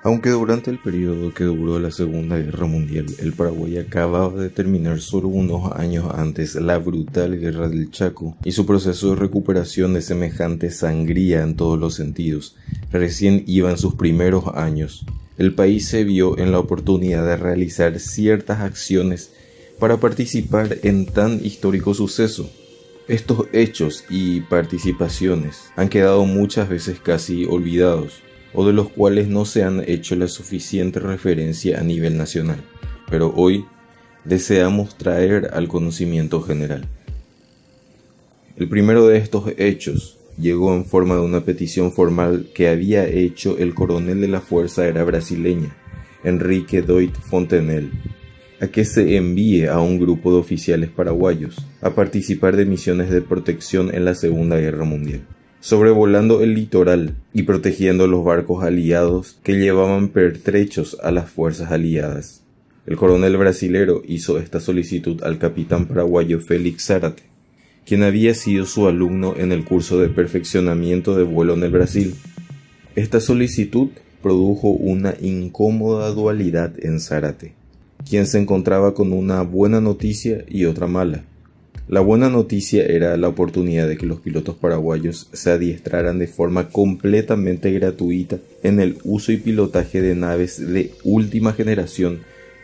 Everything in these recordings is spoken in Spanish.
Aunque durante el periodo que duró la Segunda Guerra Mundial, el Paraguay acababa de terminar solo unos años antes la brutal Guerra del Chaco y su proceso de recuperación de semejante sangría en todos los sentidos recién iba en sus primeros años, el país se vio en la oportunidad de realizar ciertas acciones para participar en tan histórico suceso. Estos hechos y participaciones han quedado muchas veces casi olvidados, o de los cuales no se han hecho la suficiente referencia a nivel nacional, pero hoy deseamos traer al conocimiento general. El primero de estos hechos llegó en forma de una petición formal que había hecho el coronel de la Fuerza Aérea brasileña, Henrique Doit Fontenelle, a que se envíe a un grupo de oficiales paraguayos a participar de misiones de protección en la Segunda Guerra Mundial, sobrevolando el litoral y protegiendo los barcos aliados que llevaban pertrechos a las fuerzas aliadas. El coronel brasilero hizo esta solicitud al capitán paraguayo Félix Zárate, quien había sido su alumno en el curso de perfeccionamiento de vuelo en el Brasil. Esta solicitud produjo una incómoda dualidad en Zárate, quien se encontraba con una buena noticia y otra mala. La buena noticia era la oportunidad de que los pilotos paraguayos se adiestraran de forma completamente gratuita en el uso y pilotaje de naves de última generación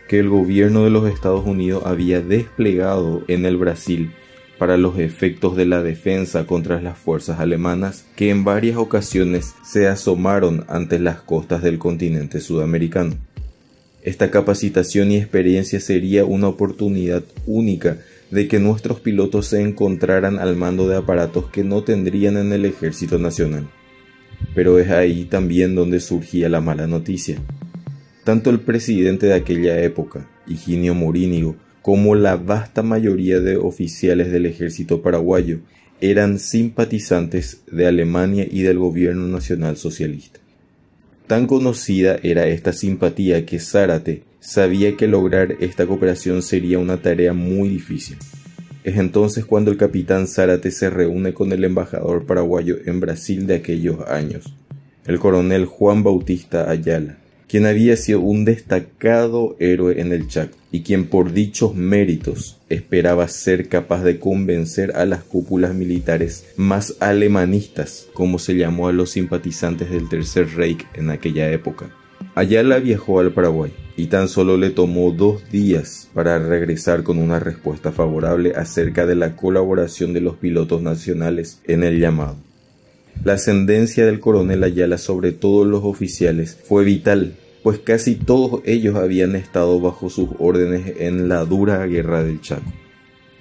que el gobierno de los Estados Unidos había desplegado en el Brasil para los efectos de la defensa contra las fuerzas alemanas que en varias ocasiones se asomaron ante las costas del continente sudamericano. Esta capacitación y experiencia sería una oportunidad única de que nuestros pilotos se encontraran al mando de aparatos que no tendrían en el Ejército Nacional. Pero es ahí también donde surgía la mala noticia. Tanto el presidente de aquella época, Higinio Morínigo, como la vasta mayoría de oficiales del ejército paraguayo eran simpatizantes de Alemania y del gobierno nacional socialista. Tan conocida era esta simpatía que Zárate sabía que lograr esta cooperación sería una tarea muy difícil. Es entonces cuando el capitán Zárate se reúne con el embajador paraguayo en Brasil de aquellos años, el coronel Juan Bautista Ayala, quien había sido un destacado héroe en el Chaco y quien por dichos méritos esperaba ser capaz de convencer a las cúpulas militares más alemanistas, como se llamó a los simpatizantes del Tercer Reich en aquella época. Ayala viajó al Paraguay y tan solo le tomó 2 días para regresar con una respuesta favorable acerca de la colaboración de los pilotos nacionales en el llamado. La ascendencia del coronel Ayala sobre todos los oficiales fue vital, pues casi todos ellos habían estado bajo sus órdenes en la dura Guerra del Chaco.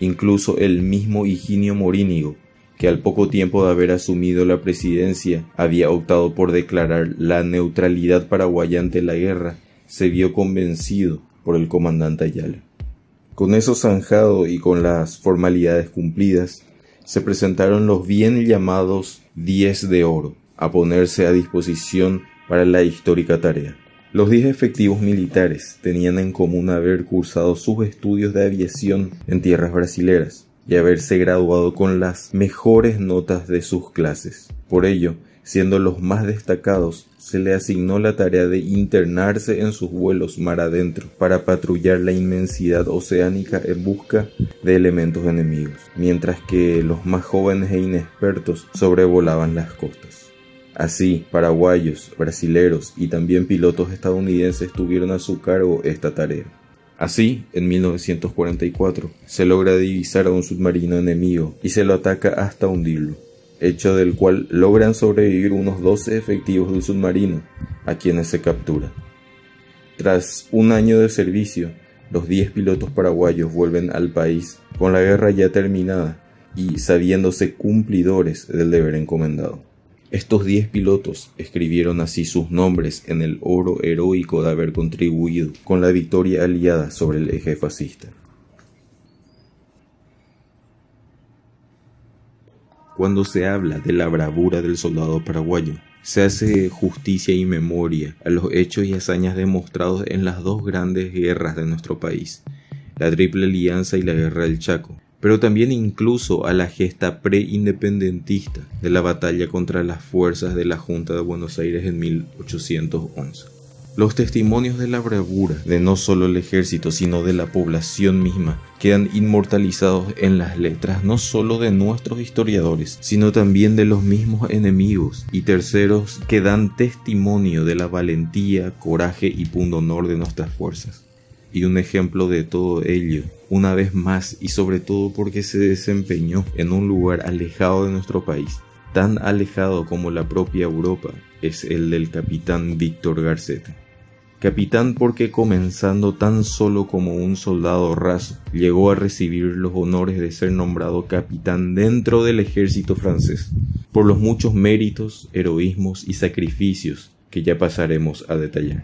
Incluso el mismo Higinio Morínigo, que al poco tiempo de haber asumido la presidencia había optado por declarar la neutralidad paraguaya ante la guerra, se vio convencido por el comandante Ayala. Con eso zanjado y con las formalidades cumplidas, se presentaron los bien llamados 10 de oro a ponerse a disposición para la histórica tarea. Los 10 efectivos militares tenían en común haber cursado sus estudios de aviación en tierras brasileras y haberse graduado con las mejores notas de sus clases. Por ello, siendo los más destacados, se le asignó la tarea de internarse en sus vuelos mar adentro para patrullar la inmensidad oceánica en busca de elementos enemigos, mientras que los más jóvenes e inexpertos sobrevolaban las costas. Así, paraguayos, brasileros y también pilotos estadounidenses tuvieron a su cargo esta tarea. Así, en 1944, se logra divisar a un submarino enemigo y se lo ataca hasta hundirlo, hecho del cual logran sobrevivir unos 12 efectivos del submarino, a quienes se captura. Tras un año de servicio, los 10 pilotos paraguayos vuelven al país con la guerra ya terminada y sabiéndose cumplidores del deber encomendado. Estos 10 pilotos escribieron así sus nombres en el oro heroico de haber contribuido con la victoria aliada sobre el eje fascista. Cuando se habla de la bravura del soldado paraguayo, se hace justicia y memoria a los hechos y hazañas demostrados en las 2 grandes guerras de nuestro país, la Triple Alianza y la Guerra del Chaco, pero también incluso a la gesta preindependentista de la batalla contra las fuerzas de la Junta de Buenos Aires en 1811. Los testimonios de la bravura de no solo el ejército, sino de la población misma, quedan inmortalizados en las letras no solo de nuestros historiadores, sino también de los mismos enemigos y terceros que dan testimonio de la valentía, coraje y pundonor de nuestras fuerzas. Y un ejemplo de todo ello, una vez más y sobre todo porque se desempeñó en un lugar alejado de nuestro país, tan alejado como la propia Europa, es el del capitán Víctor Garcete. Capitán porque comenzando tan solo como un soldado raso, llegó a recibir los honores de ser nombrado capitán dentro del ejército francés, por los muchos méritos, heroísmos y sacrificios que ya pasaremos a detallar.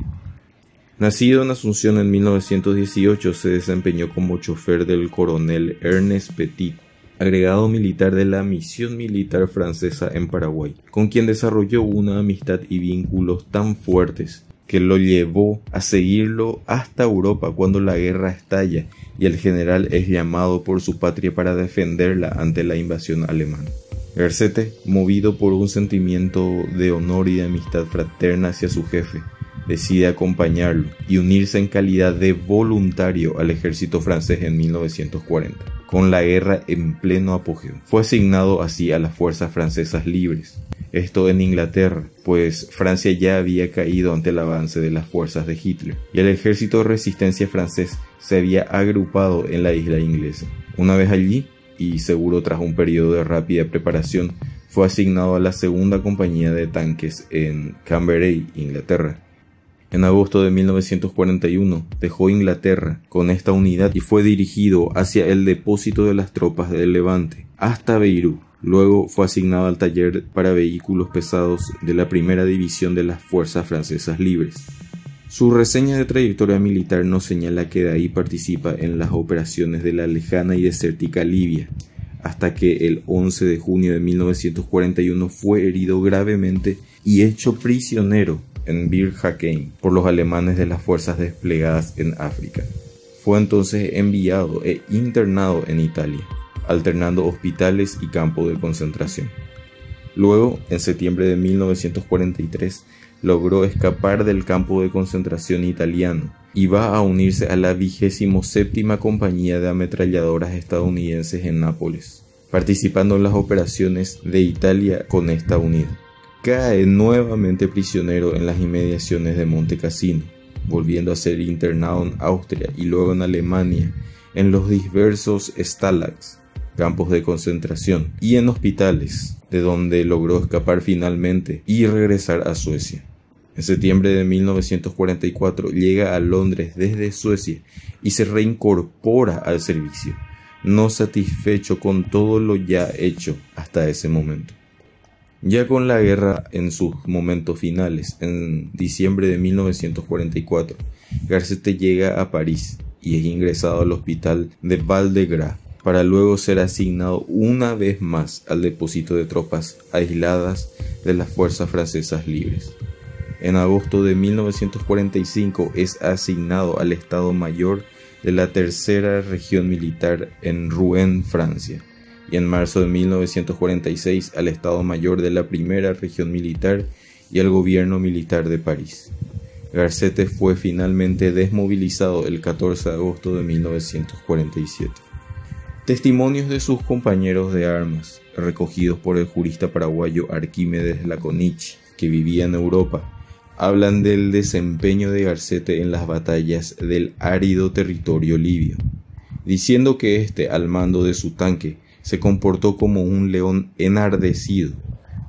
Nacido en Asunción en 1918, se desempeñó como chofer del coronel Ernest Petit, agregado militar de la misión militar francesa en Paraguay, con quien desarrolló una amistad y vínculos tan fuertes que lo llevó a seguirlo hasta Europa cuando la guerra estalla y el general es llamado por su patria para defenderla ante la invasión alemana. Garcete, movido por un sentimiento de honor y de amistad fraterna hacia su jefe, decide acompañarlo y unirse en calidad de voluntario al ejército francés en 1940. Con la guerra en pleno apogeo, fue asignado así a las fuerzas francesas libres. Esto en Inglaterra, pues Francia ya había caído ante el avance de las fuerzas de Hitler, y el ejército de resistencia francés se había agrupado en la isla inglesa. Una vez allí, y seguro tras un periodo de rápida preparación, fue asignado a la segunda compañía de tanques en Cambrai, Inglaterra. En agosto de 1941 dejó Inglaterra con esta unidad y fue dirigido hacia el depósito de las tropas del Levante, hasta Beirut. Luego fue asignado al taller para vehículos pesados de la primera división de las fuerzas francesas libres. Su reseña de trayectoria militar nos señala que de ahí participa en las operaciones de la lejana y desértica Libia, hasta que el 11 de junio de 1941 fue herido gravemente y hecho prisionero en Bir Hakeim por los alemanes de las fuerzas desplegadas en África. Fue entonces enviado e internado en Italia, alternando hospitales y campos de concentración. Luego, en septiembre de 1943, logró escapar del campo de concentración italiano y va a unirse a la 27ª compañía de ametralladoras estadounidenses en Nápoles, participando en las operaciones de Italia con esta unidad. Cae nuevamente prisionero en las inmediaciones de Monte Cassino, volviendo a ser internado en Austria y luego en Alemania, en los diversos Stalags, campos de concentración, y en hospitales, de donde logró escapar finalmente y regresar a Suecia. En septiembre de 1944 llega a Londres desde Suecia y se reincorpora al servicio, no satisfecho con todo lo ya hecho hasta ese momento. Ya con la guerra en sus momentos finales, en diciembre de 1944, Garcete llega a París y es ingresado al hospital de Val-de-Grâce, para luego ser asignado una vez más al depósito de tropas aisladas de las fuerzas francesas libres. En agosto de 1945 es asignado al Estado Mayor de la Tercera Región Militar en Rouen, Francia, y en marzo de 1946 al Estado Mayor de la Primera Región Militar y al Gobierno Militar de París. Garcete fue finalmente desmovilizado el 14 de agosto de 1947. Testimonios de sus compañeros de armas, recogidos por el jurista paraguayo Arquímedes Laconich, que vivía en Europa, hablan del desempeño de Garcete en las batallas del árido territorio libio, diciendo que éste, al mando de su tanque, se comportó como un león enardecido,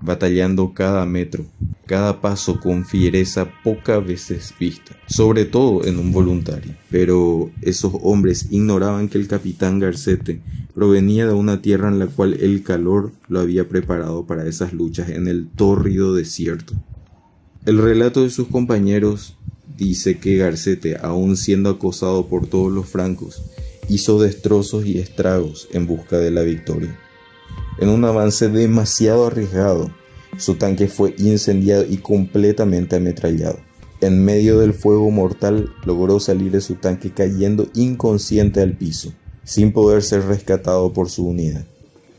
batallando cada metro, cada paso con fiereza pocas veces vista, sobre todo en un voluntario. Pero esos hombres ignoraban que el capitán Garcete provenía de una tierra en la cual el calor lo había preparado para esas luchas en el tórrido desierto. El relato de sus compañeros dice que Garcete, aun siendo acosado por todos los francos, hizo destrozos y estragos en busca de la victoria. En un avance demasiado arriesgado, su tanque fue incendiado y completamente ametrallado. En medio del fuego mortal, logró salir de su tanque cayendo inconsciente al piso, sin poder ser rescatado por su unidad.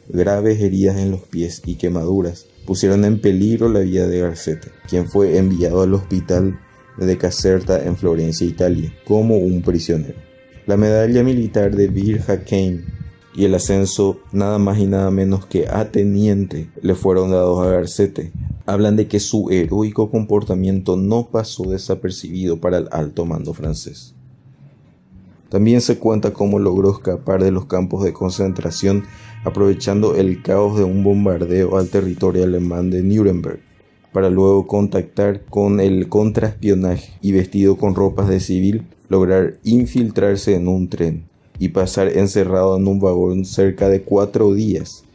Graves heridas en los pies y quemaduras pusieron en peligro la vida de Garcete, quien fue enviado al hospital de Caserta en Florencia, Italia, como un prisionero. La medalla militar de Bir Hakeim y el ascenso nada más y nada menos que a teniente le fueron dados a Garcete. Hablan de que su heroico comportamiento no pasó desapercibido para el alto mando francés. También se cuenta cómo logró escapar de los campos de concentración aprovechando el caos de un bombardeo al territorio alemán de Nuremberg, para luego contactar con el contraespionaje y, vestido con ropas de civil, lograr infiltrarse en un tren y pasar encerrado en un vagón cerca de 4 días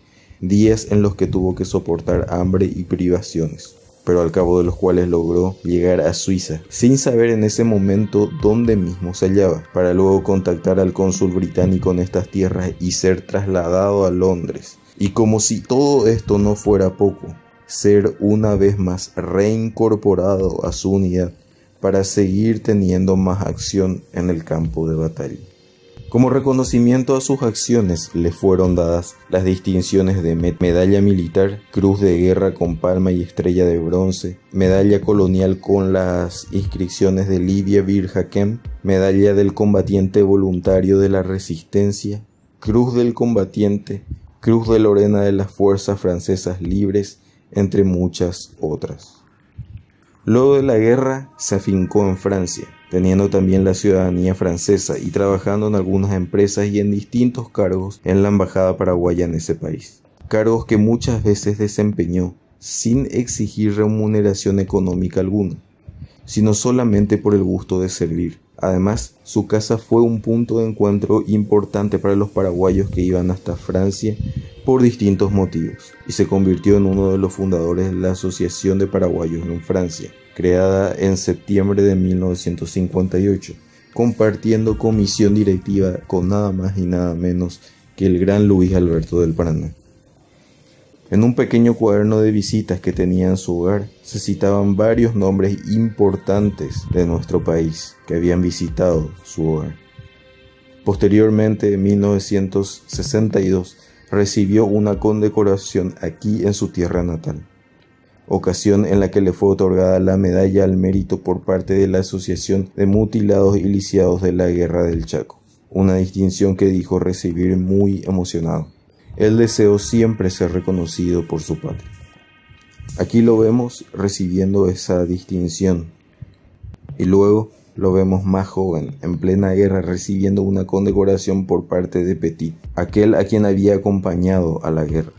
en los que tuvo que soportar hambre y privaciones, pero al cabo de los cuales logró llegar a Suiza, sin saber en ese momento dónde mismo se hallaba, para luego contactar al cónsul británico en estas tierras y ser trasladado a Londres. Y como si todo esto no fuera poco, ser una vez más reincorporado a su unidad para seguir teniendo más acción en el campo de batalla. Como reconocimiento a sus acciones le fueron dadas las distinciones de Medalla Militar, Cruz de Guerra con Palma y Estrella de Bronce, Medalla Colonial con las inscripciones de Livia Bir Hakeim, Medalla del Combatiente Voluntario de la Resistencia, Cruz del Combatiente, Cruz de Lorena de las Fuerzas Francesas Libres, entre muchas otras. Luego de la guerra se afincó en Francia, teniendo también la ciudadanía francesa y trabajando en algunas empresas y en distintos cargos en la embajada paraguaya en ese país. Cargos que muchas veces desempeñó sin exigir remuneración económica alguna, sino solamente por el gusto de servir. Además, su casa fue un punto de encuentro importante para los paraguayos que iban hasta Francia por distintos motivos, y se convirtió en uno de los fundadores de la Asociación de Paraguayos en Francia, creada en septiembre de 1958, compartiendo comisión directiva con nada más y nada menos que el gran Luis Alberto del Paraná. En un pequeño cuaderno de visitas que tenía en su hogar, se citaban varios nombres importantes de nuestro país que habían visitado su hogar. Posteriormente, en 1962, recibió una condecoración aquí en su tierra natal, ocasión en la que le fue otorgada la Medalla al Mérito por parte de la Asociación de Mutilados y Lisiados de la Guerra del Chaco, una distinción que dijo recibir muy emocionado. Él deseó siempre ser reconocido por su patria. Aquí lo vemos recibiendo esa distinción, y luego lo vemos más joven, en plena guerra, recibiendo una condecoración por parte de Petit, aquel a quien había acompañado a la guerra.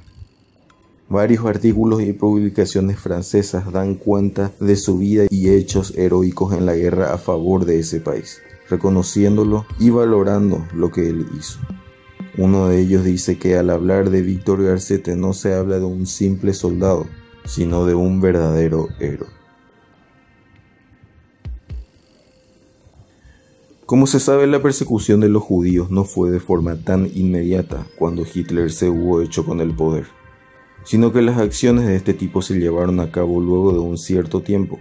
Varios artículos y publicaciones francesas dan cuenta de su vida y hechos heroicos en la guerra a favor de ese país, reconociéndolo y valorando lo que él hizo. Uno de ellos dice que al hablar de Víctor Garcete no se habla de un simple soldado, sino de un verdadero héroe. Como se sabe, la persecución de los judíos no fue de forma tan inmediata cuando Hitler se hubo hecho con el poder, sino que las acciones de este tipo se llevaron a cabo luego de un cierto tiempo.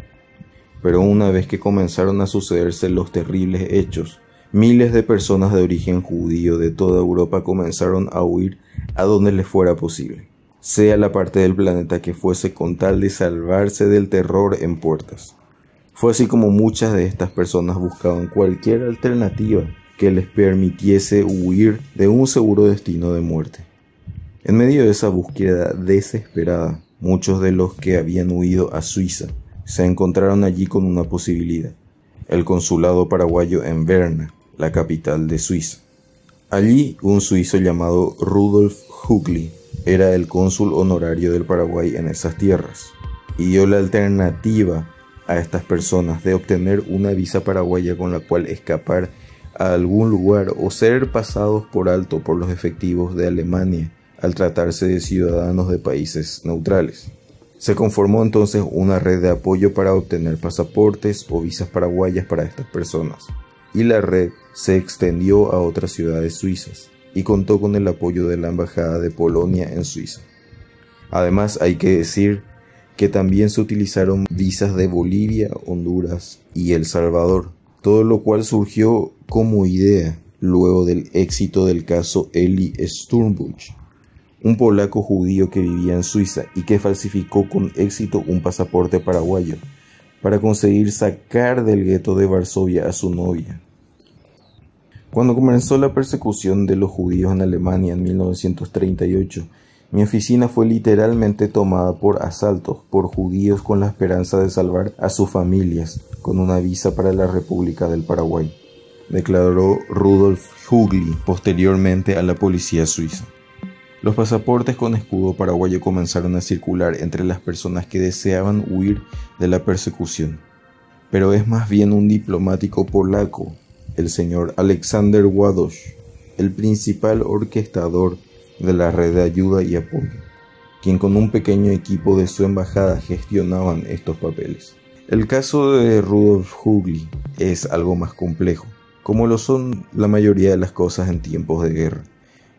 Pero una vez que comenzaron a sucederse los terribles hechos, miles de personas de origen judío de toda Europa comenzaron a huir a donde les fuera posible, sea la parte del planeta que fuese, con tal de salvarse del terror en puertas. Fue así como muchas de estas personas buscaban cualquier alternativa que les permitiese huir de un seguro destino de muerte. En medio de esa búsqueda desesperada, muchos de los que habían huido a Suiza se encontraron allí con una posibilidad: el consulado paraguayo en Berna, la capital de Suiza. Allí, un suizo llamado Rudolf Hugli era el cónsul honorario del Paraguay en esas tierras, y dio la alternativa a estas personas de obtener una visa paraguaya con la cual escapar a algún lugar o ser pasados por alto por los efectivos de Alemania al tratarse de ciudadanos de países neutrales. Se conformó entonces una red de apoyo para obtener pasaportes o visas paraguayas para estas personas, y la red se extendió a otras ciudades suizas y contó con el apoyo de la Embajada de Polonia en Suiza. Además, hay que decir que también se utilizaron visas de Bolivia, Honduras y El Salvador, todo lo cual surgió como idea luego del éxito del caso Eli Sturmbusch, un polaco judío que vivía en Suiza y que falsificó con éxito un pasaporte paraguayo para conseguir sacar del gueto de Varsovia a su novia. Cuando comenzó la persecución de los judíos en Alemania en 1938, mi oficina fue literalmente tomada por asaltos por judíos con la esperanza de salvar a sus familias con una visa para la República del Paraguay, declaró Rudolf Hugli posteriormente a la policía suiza. Los pasaportes con escudo paraguayo comenzaron a circular entre las personas que deseaban huir de la persecución, pero es más bien un diplomático polaco, el señor Aleksander Ładoś, el principal orquestador de la red de ayuda y apoyo, quien con un pequeño equipo de su embajada gestionaban estos papeles. El caso de Rudolf Hugli es algo más complejo, como lo son la mayoría de las cosas en tiempos de guerra,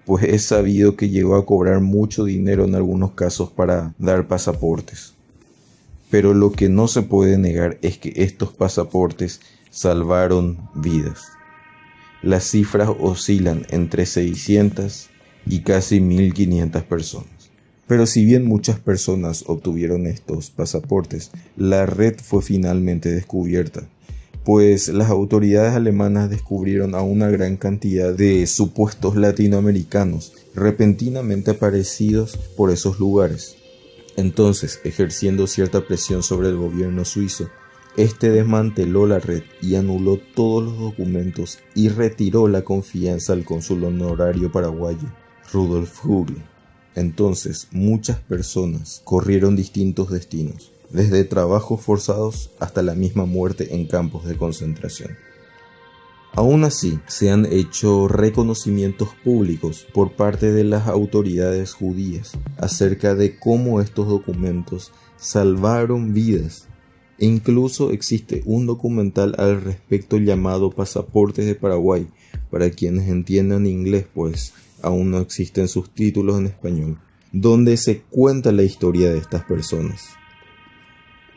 pues es sabido que llegó a cobrar mucho dinero en algunos casos para dar pasaportes. Pero lo que no se puede negar es que estos pasaportes salvaron vidas. Las cifras oscilan entre 600 y casi 1500 personas. Pero si bien muchas personas obtuvieron estos pasaportes, la red fue finalmente descubierta, pues las autoridades alemanas descubrieron a una gran cantidad de supuestos latinoamericanos repentinamente aparecidos por esos lugares. Entonces, ejerciendo cierta presión sobre el gobierno suizo, este desmanteló la red y anuló todos los documentos y retiró la confianza al cónsul honorario paraguayo, Rudolf Hugli. Entonces, muchas personas corrieron distintos destinos, desde trabajos forzados hasta la misma muerte en campos de concentración. Aún así, se han hecho reconocimientos públicos por parte de las autoridades judías acerca de cómo estos documentos salvaron vidas. E incluso existe un documental al respecto llamado Pasaportes de Paraguay, para quienes entiendan inglés, pues aún no existen subtítulos en español, donde se cuenta la historia de estas personas.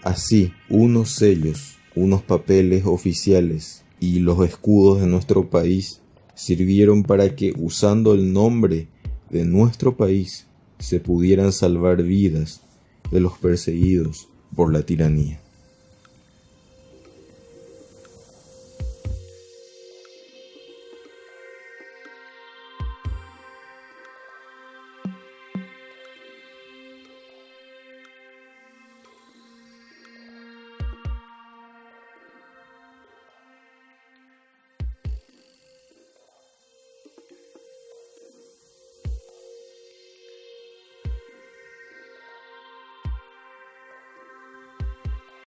Así, unos sellos, unos papeles oficiales y los escudos de nuestro país sirvieron para que, usando el nombre de nuestro país, se pudieran salvar vidas de los perseguidos por la tiranía.